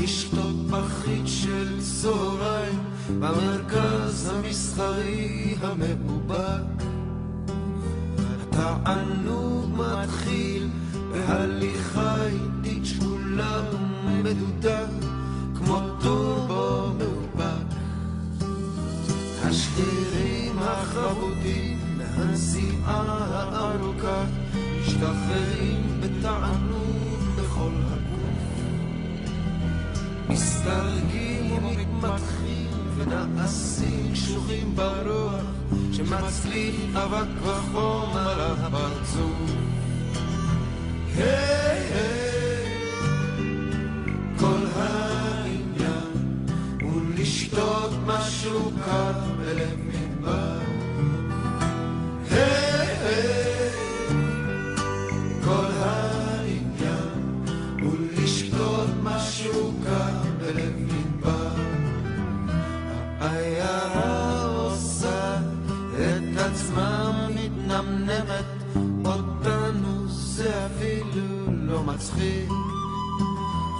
לשתות פחית של צהריים במרכז המסחרי המאובק. התענוג מתחיל בהליכה איטית שקולה ומדודה כמו טורבו מאובק. השרירים החרודים מהנסיעה הארוכה משתחררים בתענוג בכל הגוף, מסתרגים ומתמתחים ונעשים קשוחים ברוח שמצליף אבק וחום על הפרצוף. כל העניין הוא לשתות משהו קר בלב מדבר. כל העניין הוא לשתות משהו קר בלב מדבר. העיירה עושה את עצמה מתנמנמת, אותנו זה אפילו לא מצחיק.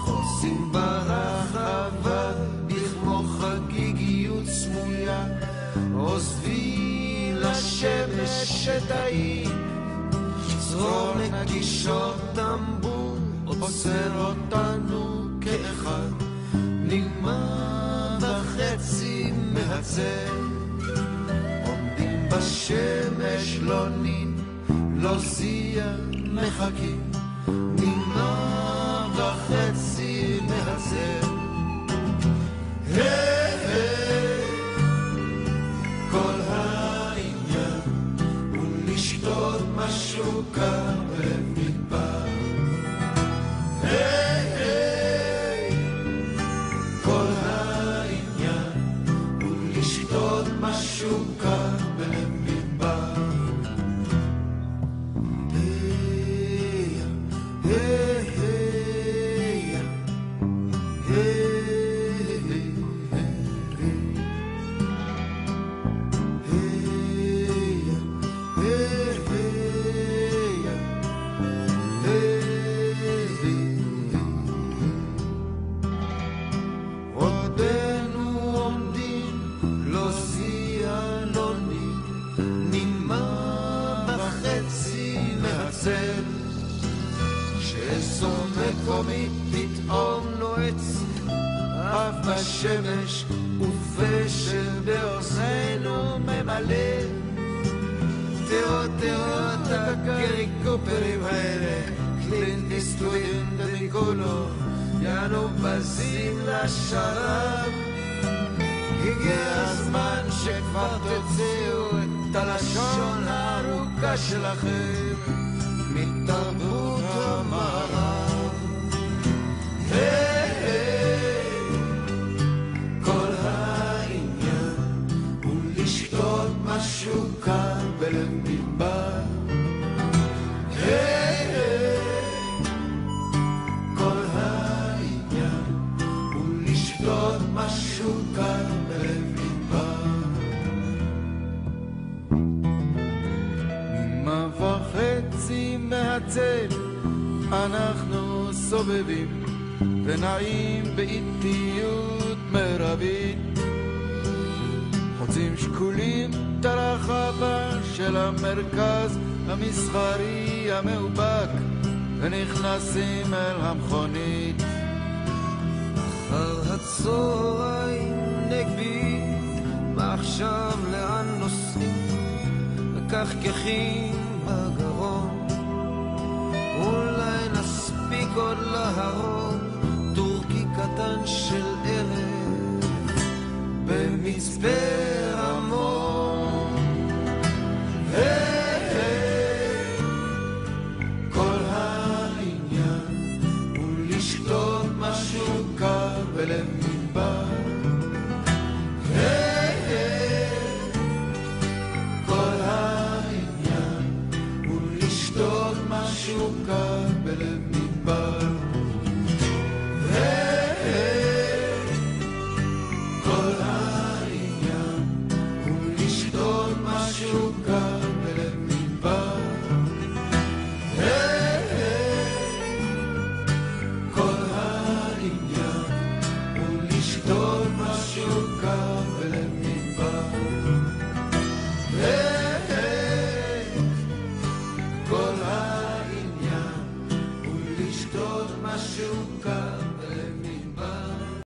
חוסים ברחבה בכמו חגיגיות סמויה, עוזבים לשמש את העיר. צרור נגישות טמבור עוצר אותנו כאחד, נגמר וחצי מהצל. עומדים בשמש לא נין לא זיע מחכים, נגמר וחצי מהצל. כל העניין הוא לשתות משהו קר במדבר. כל העניין הוא לשתות משהו קר במדבר. פתאום נועץ אף בשמש ופשל באוזנינו ממלא. תיאות הקריקופרים האלה, קלינט איסטווד וניקולו, יאנו בזים לשרב. הגיע הזמן שכבר תוציאו את הלשון הארוכה שלכם מתרבות המערב. כל העניין הוא לשתות משהו קר בלב מדבר. כל העניין הוא לשתות משהו קר בלב מדבר. ממה וחצי מהצל אנחנו סובבים ונעים באיטיות מרבית, חוצים שקולים את הרחבה של המרכז המסחרי המאובק ונכנסים אל המכונית. אחר הצהריים נגבי, מה עכשיו לאן נוסעים? מקחקחים בגרון, אולי נספיק עוד להרוג טורקי קטן של ערב במצפה רמון. כל העניין הוא לשתות משהו קר בלב מדבר. כל העניין הוא לשתות משהו קר בלב מדבר. כל העניין משהו קר